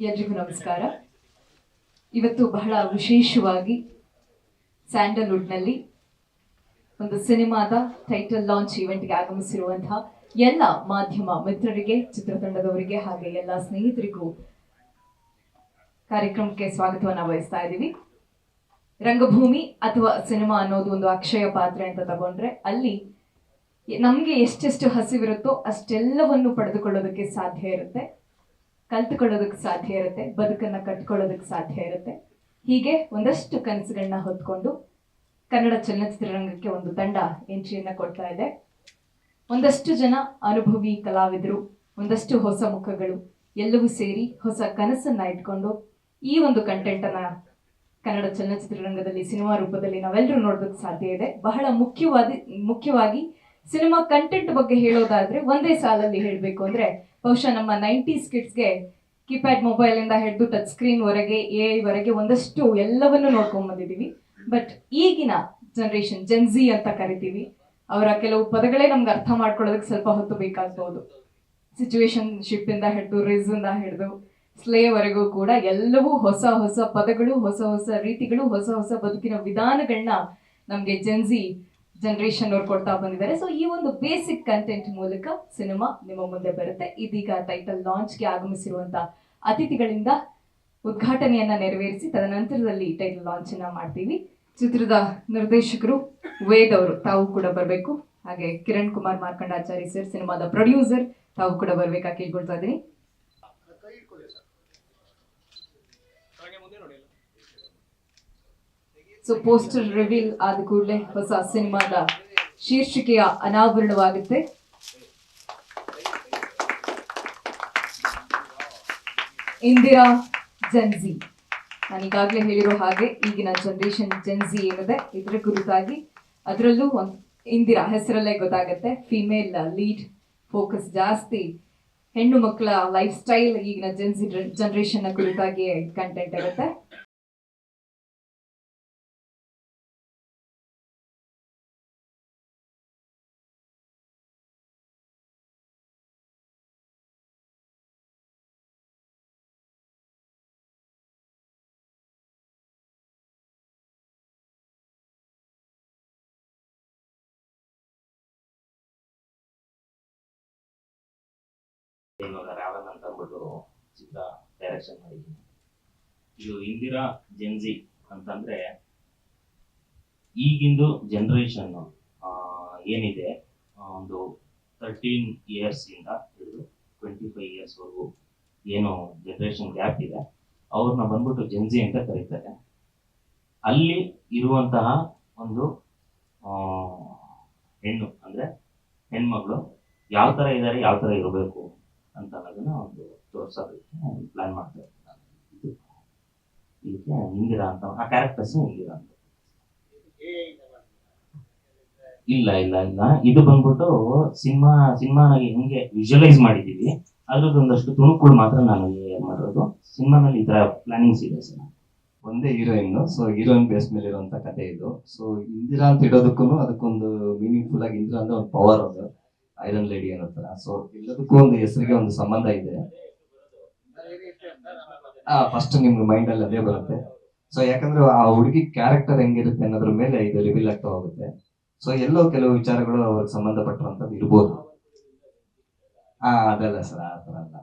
ಎಲ್ರಿಗೂ ನಮಸ್ಕಾರ. ಇವತ್ತು ಬಹಳ ವಿಶೇಷವಾಗಿ ಸ್ಯಾಂಡಲ್ವುಡ್ನಲ್ಲಿ ಒಂದು ಸಿನಿಮಾದ ಟೈಟಲ್ ಲಾಂಚ್ ಇವೆಂಟ್ಗೆ ಆಗಮಿಸಿರುವಂತಹ ಎಲ್ಲ ಮಾಧ್ಯಮ ಮಿತ್ರರಿಗೆ, ಚಿತ್ರತಂಡದವರಿಗೆ ಹಾಗೆ ಎಲ್ಲ ಸ್ನೇಹಿತರಿಗೂ ಕಾರ್ಯಕ್ರಮಕ್ಕೆ ಸ್ವಾಗತವನ್ನ ಬಯಸ್ತಾ ಇದ್ದೀವಿ. ರಂಗಭೂಮಿ ಅಥವಾ ಸಿನಿಮಾ ಅನ್ನೋದು ಒಂದು ಅಕ್ಷಯ ಪಾತ್ರೆ ಅಂತ ತಗೊಂಡ್ರೆ ಅಲ್ಲಿ ನಮ್ಗೆ ಎಷ್ಟೆಷ್ಟು ಹಸಿವಿರುತ್ತೋ ಅಷ್ಟೆಲ್ಲವನ್ನು ಪಡೆದುಕೊಳ್ಳೋದಕ್ಕೆ ಸಾಧ್ಯ ಇರುತ್ತೆ, ಕಲ್ತುಕೊಳ್ಳೋದಕ್ಕೆ ಸಾಧ್ಯ ಇರುತ್ತೆ, ಬದುಕನ್ನ ಕಟ್ಕೊಳ್ಳೋದಕ್ಕೆ ಸಾಧ್ಯ ಇರುತ್ತೆ. ಹೀಗೆ ಒಂದಷ್ಟು ಕನಸುಗಳನ್ನ ಹೊತ್ಕೊಂಡು ಕನ್ನಡ ಚಲನಚಿತ್ರರಂಗಕ್ಕೆ ಒಂದು ತಂಡ ಎಂಟ್ರಿಯನ್ನ ಕೊಡ್ತಾ ಇದೆ. ಒಂದಷ್ಟು ಜನ ಅನುಭವಿ ಕಲಾವಿದರು, ಒಂದಷ್ಟು ಹೊಸ ಮುಖಗಳು ಎಲ್ಲವೂ ಸೇರಿ ಹೊಸ ಕನಸನ್ನ ಇಟ್ಕೊಂಡು ಈ ಒಂದು ಕಂಟೆಂಟ್ ಅನ್ನ ಕನ್ನಡ ಚಲನಚಿತ್ರರಂಗದಲ್ಲಿ ಸಿನಿಮಾ ರೂಪದಲ್ಲಿ ನಾವೆಲ್ಲರೂ ನೋಡೋದಕ್ಕೆ ಸಾಧ್ಯ ಇದೆ. ಬಹಳ ಮುಖ್ಯವಾಗಿ ಸಿನಿಮಾ ಕಂಟೆಂಟ್ ಬಗ್ಗೆ ಹೇಳೋದಾದ್ರೆ ಒಂದೇ ಸಾಲಲ್ಲಿ ಹೇಳಬೇಕು ಅಂದ್ರೆ ಬಹುಶಃ ನಮ್ಮ 90s ಕಿಡ್ಸ್ಗೆ ಕೀಪ್ಯಾಡ್ ಮೊಬೈಲ್ ಇಂದ ಹಿಡಿದು ಟಚ್ ಸ್ಕ್ರೀನ್ ವರೆಗೆ AI ವರೆಗೆ ಒಂದಷ್ಟು ಎಲ್ಲವನ್ನು ನೋಡ್ಕೊಂಡ್ ಬಂದಿದ್ದೀವಿ. ಬಟ್ ಈಗಿನ ಜನರೇಷನ್ ಜೆನ್ಜಿ ಅಂತ ಕರಿತೀವಿ, ಅವರ ಕೆಲವು ಪದಗಳೇ ನಮ್ಗೆ ಅರ್ಥ ಮಾಡ್ಕೊಳ್ಳೋದಕ್ಕೆ ಸ್ವಲ್ಪ ಹೊತ್ತು ಬೇಕಾಗಬಹುದು. ಸಿಚುವೇಶನ್ ಶಿಪ್ ಇಂದ ಹಿಡಿದು ರಿಸ್ ಇಂದ ಹಿಡಿದು ಸ್ಲೇವರೆಗೂ ಕೂಡ ಎಲ್ಲವೂ ಹೊಸ ಹೊಸ ಪದಗಳು, ಹೊಸ ಹೊಸ ರೀತಿಗಳು, ಹೊಸ ಹೊಸ ಬದುಕಿನ ವಿಧಾನಗಳನ್ನ ನಮ್ಗೆ ಜೆನ್ಜಿ ಜನರೇಷನ್ ಅವ್ರು ಕೊಡ್ತಾ ಬಂದಿದ್ದಾರೆ. ಸೊ ಈ ಒಂದು ಬೇಸಿಕ್ ಕಂಟೆಂಟ್ ಮೂಲಕ ಸಿನಿಮಾ ನಿಮ್ಮ ಮುಂದೆ ಬರುತ್ತೆ. ಇದೀಗ ಟೈಟಲ್ ಲಾಂಚ್ಗೆ ಆಗಮಿಸಿರುವಂತ ಅತಿಥಿಗಳಿಂದ ಉದ್ಘಾಟನೆಯನ್ನ ನೆರವೇರಿಸಿ ತದನಂತರದಲ್ಲಿ ಟೈಟಲ್ ಲಾಂಚ್ ಅನ್ನ ಮಾಡ್ತೀವಿ. ಚಿತ್ರದ ನಿರ್ದೇಶಕರು ವೇದ್ ಅವರು ತಾವು ಕೂಡ ಬರಬೇಕು. ಹಾಗೆ ಕಿರಣ್ ಕುಮಾರ್ ಮಾರ್ಕಂಡಾಚಾರಿ ಸರ್ ಸಿನಿಮಾದ ಪ್ರೊಡ್ಯೂಸರ್ ತಾವು ಕೂಡ ಬರ್ಬೇಕಾ ಕೇಳ್ಕೊಳ್ತಾ ಇದ್ದೀನಿ. ಸೊ ಪೋಸ್ಟರ್ ರಿವೀಲ್ ಆದ ಕೂಡಲೇ ಹೊಸ ಸಿನಿಮಾದ ಶೀರ್ಷಿಕೆಯ ಅನಾವರಣವಾಗುತ್ತೆ. ಇಂದಿರಾ ಜೆನ್ಜಿ. ನಾನು ಈಗಾಗಲೇ ಹೇಳಿರೋ ಹಾಗೆ ಈಗಿನ ಜನರೇಷನ್ ಜೆನ್ಜಿ ಏನಿದೆ ಇದರ ಕುರಿತಾಗಿ, ಅದರಲ್ಲೂ ಇಂದಿರಾ ಹೆಸರಲ್ಲೇ ಗೊತ್ತಾಗುತ್ತೆ, ಫಿಮೇಲ್ ಲೀಡ್ ಫೋಕಸ್ ಜಾಸ್ತಿ, ಹೆಣ್ಣು ಮಕ್ಕಳ ಲೈಫ್ ಸ್ಟೈಲ್ ಈಗಿನ ಜೆನ್ಜಿ ಜನರೇಷನ್ ಕುರಿತಾಗಿ ಕಂಟೆಂಟ್ ಇರುತ್ತೆ. ರಾವಣ್ ಅಂತ ಅಂದ್ಬಿಟ್ಟು ಚಿತ್ರ ಡೈರೆಕ್ಷನ್ ಮಾಡಿದ್ದೀನಿ. ಇದು ಇಂದಿರಾ ಜೆನ್ಜಿ ಅಂತಂದ್ರೆ ಈಗಿಂದು ಜನರೇಷನ್ ಏನಿದೆ, ಒಂದು 13 years ಇಂದ ಹಿಡಿದು 25 years ವರೆಗೂ ಏನು ಜನರೇಷನ್ ಗ್ಯಾಪ್ ಇದೆ ಅವ್ರನ್ನ ಬಂದ್ಬಿಟ್ಟು ಜೆನ್ಜಿ ಅಂತ ಕರೀತಾರೆ. ಅಲ್ಲಿ ಇರುವಂತಹ ಒಂದು ಹೆಣ್ಣು ಅಂದ್ರೆ ಹೆಣ್ಮಗಳು ಯಾವ ತರ ಇದ್ದಾರೆ, ಯಾವ ತರ ಇರಬೇಕು ಅಂತ ಅನ್ನೋದನ್ನ ಒಂದು ತೋರ್ಸೋದಕ್ಕೆ ಪ್ಲಾನ್ ಮಾಡ್ತಾ ಇದ್ದೀನಿ. ಇದಕ್ಕೆ ಇಂದಿರಾ ಅಂತ ಆ ಕ್ಯಾರೆಕ್ಟರ್ಸ್ ಇಂದಿರಾ ಅಂತ. ಇಲ್ಲ ಇಲ್ಲ ಇಲ್ಲ ಇದು ಬಂದ್ಬಿಟ್ಟು ಸಿನಿಮಾನಾಗಿ ಹಿಂಗೆ ವಿಜುವಲೈಸ್ ಮಾಡಿದೀವಿ. ಅದ್ರದ್ದು ಒಂದಷ್ಟು ತುಣುಕುಗಳು ಮಾತ್ರ ನಾನು ಮಾಡಿರೋದು. ಸಿನಿಮಾನಲ್ಲಿ ಈ ತರ ಪ್ಲಾನಿಂಗ್ಸ್ ಇದೆ ಸರ್. ಒಂದೇ ಹೀರೋಯಿನ್, ಸೊ ಹೀರೋಯಿನ್ ಬೇಸ್ ಮೇಲೆ ಇರುವಂತ ಕಥೆ ಇದು. ಸೊ ಇಂದಿರಾ ಅಂತ ಇಡೋದಕ್ಕೂ ಅದಕ್ಕೊಂದು ಮೀನಿಂಗ್ಫುಲ್ ಆಗಿ ಇಂದಿರಾ ಅಂದ್ರೆ ಒಂದು ಪವರ್, ಅದು ಐರನ್ ಲೇಡಿ ಅನ್ನೋ ತರ. ಸೊ ಎಲ್ಲದಕ್ಕೂ ಒಂದು ಹೆಸರಿಗೆ ಒಂದು ಸಂಬಂಧ ಇದೆ. ಫಸ್ಟ್ ನಿಮ್ಗೆ ಮೈಂಡ್ ಅಲ್ಲಿ ಅದೇ ಬರುತ್ತೆ. ಸೊ ಯಾಕಂದ್ರೆ ಆ ಹುಡುಗಿ ಕ್ಯಾರೆಕ್ಟರ್ ಹೆಂಗಿರುತ್ತೆ ಅನ್ನೋದ್ರ ಮೇಲೆ ಇದು ರಿವೀಲ್ ಆಗ್ತಾ ಹೋಗುತ್ತೆ. ಸೊ ಎಲ್ಲೋ ಕೆಲವು ವಿಚಾರಗಳು ಅವ್ರಿಗೆ ಸಂಬಂಧಪಟ್ಟಿರುವಂತದ್ದು ಇರ್ಬೋದು. ಅದಲ್ಲ ಸರ್, ಆ ತರ ಅಲ್ಲ.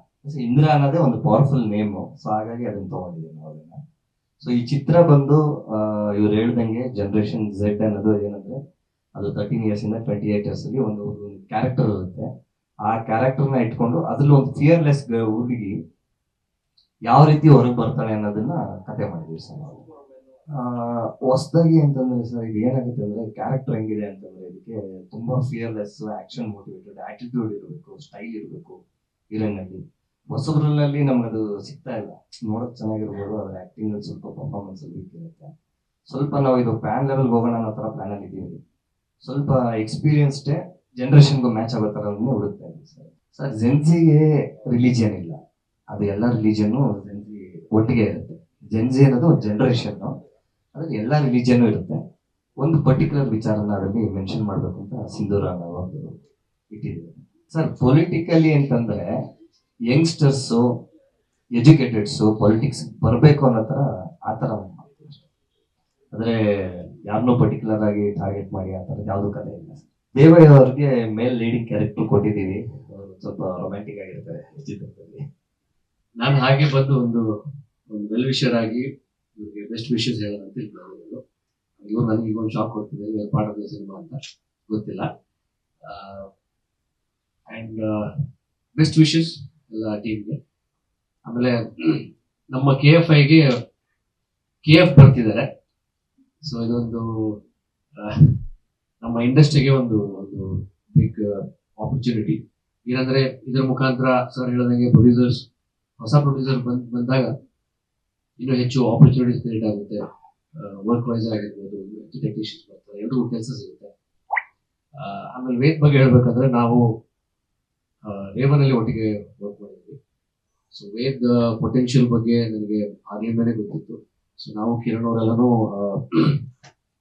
ಇಂದಿರಾ ಅನ್ನೋದೇ ಒಂದು ಪವರ್ಫುಲ್ ನೇಮ್, ಸೊ ಹಾಗಾಗಿ ಅದನ್ನ ತಗೊಂಡಿದ್ದೀನಿ ನಾವು ಅದನ್ನ. ಸೊ ಈ ಚಿತ್ರ ಬಂದು ಇವ್ರು ಹೇಳ್ದಂಗೆ ಜನರೇಷನ್ ಝೆಡ್ ಅನ್ನೋದು ಏನಂದ್ರೆ ಅದು 13 years ಇಂದ 28 years ಅಲ್ಲಿ ಒಂದು ಕ್ಯಾರೆಕ್ಟರ್ ಇರುತ್ತೆ. ಆ ಕ್ಯಾರೆಕ್ಟರ್ನ ಇಟ್ಕೊಂಡು ಅದ್ರಲ್ಲಿ ಒಂದು ಫಿಯರ್ಲೆಸ್ ಹುಡುಗಿ ಯಾವ ರೀತಿ ಹೊರಗೆ ಬರ್ತಾಳೆ ಅನ್ನೋದನ್ನ ಕತೆ ಮಾಡಿದೀವಿ ಸರ್ ನಾವು. ಹೊಸದಾಗಿ ಅಂತಂದ್ರೆ ಸರ್ ಇದು ಏನಾಗುತ್ತೆ ಅಂದ್ರೆ ಕ್ಯಾರೆಕ್ಟರ್ ಹೆಂಗಿದೆ ಅಂತಂದ್ರೆ ಇದಕ್ಕೆ ತುಂಬಾ ಫಿಯರ್ಲೆಸ್, ಆಕ್ಷನ್ ಮೋಟಿವೇಟೆಡ್, ಆಟಿಟ್ಯೂಡ್ ಇರಬೇಕು, ಸ್ಟೈಲ್ ಇರಬೇಕು ಹೀರೋಯಿನಲ್ಲಿ. ಹೊಸಬ್ರಲ್ಲಿ ನಮ್ಗದು ಸಿಗ್ತಾ ಇಲ್ಲ. ನೋಡಕ್ ಚೆನ್ನಾಗಿರ್ಬೋದು, ಅದ್ರ ಆಕ್ಟಿಂಗ್ ಅಲ್ಲಿ ಸ್ವಲ್ಪ ಪರ್ಫಾರ್ಮೆನ್ಸ್ ಅಲ್ಲಿ ವೀಕ್ ಇರುತ್ತೆ. ಸ್ವಲ್ಪ ನಾವು ಇದು ಪ್ಯಾನ್ ಲೆವೆಲ್ ಹೋಗೋಣ ಅನ್ನೋ ತರ ಪ್ಲಾನ್ ಅಲ್ಲಿ ಇದ್ದೀವಿ. ಸ್ವಲ್ಪ ಎಕ್ಸ್ಪೀರಿಯನ್ಸ್ಡೇ ಜನರೇಷನ್ಗೂ ಮ್ಯಾಚ್ ಆಗೋ ತರ ಹುಡುಕ್ತಾ ಇದ್ದೀವಿ ಸರ್. ಸರ್ ಜೆನ್ಜಿಗೆ ರಿಲಿಜಿಯನ್ ಇಲ್ಲ, ಅದು ಎಲ್ಲ ರಿಲಿಜಿಯನ್ನು ಜೆನ್ಜಿ ಒಟ್ಟಿಗೆ ಇರುತ್ತೆ. ಜೆನ್ಜಿ ಅನ್ನೋದು ಒಂದು ಜನರೇಷನ್, ಅದ್ರಲ್ಲಿ ಎಲ್ಲ ರಿಲಿಜಿಯನ್ನು ಇರುತ್ತೆ. ಒಂದು ಪರ್ಟಿಕ್ಯುಲರ್ ವಿಚಾರನ ಅದರಲ್ಲಿ ಮೆನ್ಷನ್ ಮಾಡಬೇಕು ಅಂತ ಸಿಂಧೂರ ಅನ್ನೋ ಒಂದು ಇಟ್ಟಿದ್ದೀವಿ ಸರ್. ಪೊಲಿಟಿಕಲಿ ಅಂತಂದ್ರೆ ಯಂಗ್ಸ್ಟರ್ಸು ಎಜುಕೇಟೆಡ್ಸು ಪಾಲಿಟಿಕ್ಸ್ ಬರಬೇಕು ಅನ್ನೋ ಥರ ಆ ಥರ ಒಂದು ಮಾಡ್ತೀವಿ ಅಷ್ಟೇ. ಆದರೆ ಯಾರನ್ನೂ ಪರ್ಟಿಕ್ಯುಲರ್ ಆಗಿ ಟಾರ್ಗೆಟ್ ಮಾಡಿ ಆ ಥರದ್ದು ಯಾವುದೂ ಕಥೆ ಇಲ್ಲ. ದೇವಯ್ಯ ಅವ್ರಿಗೆ ಮೇಲ್ ಲೀಡಿಂಗ್ ಕ್ಯಾರೆಕ್ಟರ್ ಕೊಟ್ಟಿದ್ದೀವಿ, ಅವರು ಸ್ವಲ್ಪ ರೊಮ್ಯಾಂಟಿಕ್ ಆಗಿರ್ತಾರೆ ಚಿತ್ರದಲ್ಲಿ. ನಾನು ಹಾಗೆ ಬಂದು ಒಂದು ವೆಲ್ ವಿಷರ್ ಆಗಿ ಇವ್ರಿಗೆ ಬೆಸ್ಟ್ ವಿಶಸ್ ಹೇಳೋಣ ಅಂತ ಇದ್ರು. ಇವ್ರು ನನಗೆ ಈಗ ಒಂದು ಶಾಕ್ ಕೊಡ್ತಿದ್ದಾರೆ, ಪಾರ್ಟ್ ಆಫ್ ದ ಸಿನಿಮಾ ಅಂತ ಗೊತ್ತಿಲ್ಲ. ಆ್ಯಂಡ್ ಬೆಸ್ಟ್ ವಿಶಸ್ ಎಲ್ಲ ಟೀಮ್ಗೆ. ಆಮೇಲೆ ನಮ್ಮ KFIಗೆ KF ಬರ್ತಿದ್ದಾರೆ. ಸೊ ಇದೊಂದು ನಮ್ಮ ಇಂಡಸ್ಟ್ರಿಗೆ ಒಂದು ಬಿಗ್ ಆಪರ್ಚುನಿಟಿ. ಏನಂದ್ರೆ ಇದರ ಮುಖಾಂತರ ಸರ್ ಹೇಳಿದಂಗೆ ಹೊಸ ಪ್ರೊಡ್ಯೂಸರ್ ಬಂದಾಗ ಇನ್ನೂ ಹೆಚ್ಚು ಆಪರ್ಚುನಿಟೀಸ್ ಕ್ರಿಯೇಟ್ ಆಗುತ್ತೆ. ವರ್ಕ್ ವೈಸ್ ಆಗಿರ್ಬೋದು, ಟೆಕ್ನಿಷಿಯನ್ಸ್ ಬರ್ತಾರೆ, ಎಲ್ರಿಗೂ ಕೆಲಸ ಸಿಗುತ್ತೆ. ಆಮೇಲೆ ವೇದ್ ಬಗ್ಗೆ ಹೇಳ್ಬೇಕಂದ್ರೆ ನಾವು ರೇವನಲ್ಲಿ ಒಟ್ಟಿಗೆ ವರ್ಕ್ ಮಾಡಿದ್ವಿ. ಸೊ ವೇದ್ ಪೊಟೆನ್ಷಿಯಲ್ ಬಗ್ಗೆ ನನಗೆ ಆಗ್ಲಿಂದನೇ ಗೊತ್ತಿತ್ತು. ಸೊ ನಾವು ಕಿರಣ್ ಅವರೆಲ್ಲನೂ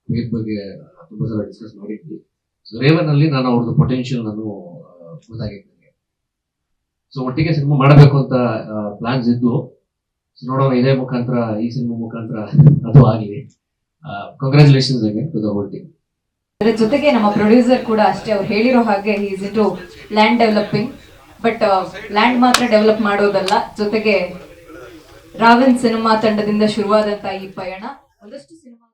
ವೇದ್ ಬಗ್ಗೆ ತುಂಬಾ ಸಲ ಡಿಸ್ಕಸ್ ಮಾಡಿದ್ವಿ. ಸೊ ರೇವನಲ್ಲಿ ನಾನು ಅವ್ರದ್ದು ಪೊಟೆನ್ಷಿಯಲ್ ಗೊತ್ತಾಗಿತ್ತು ನನಗೆ. ಸೊ ಒಟ್ಟಿಗೆ ಸಿನಿಮಾ ಮಾಡಬೇಕು ಅಂತ ಪ್ಲಾನ್ಸ್ ಇದ್ದು, ಸೊ ನೋಡೋಣ ಇದೇ ಮುಖಾಂತರ, ಈ ಸಿನಿಮಾ ಮುಖಾಂತರ ಅದು ಆಗಲಿ. Congratulations again to the whole team. ಅದರ ಜೊತೆಗೆ ನಮ್ಮ ಪ್ರೊಡ್ಯೂಸರ್ ಕೂಡ ಅಷ್ಟೇ, ಅವ್ರು ಹೇಳಿರೋ ಹಾಗೆ he is into land developing. But land ಮಾತ್ರ ಡೆವಲಪ್ ಮಾಡೋದಲ್ಲ, ಜೊತೆಗೆ ರಾವಣ್ ಸಿನಿಮಾ ತಂಡದಿಂದ ಶುರುವಾದಂತಹ ಈ ಪಯಣ ಒಂದಷ್ಟು ಸಿನಿಮಾ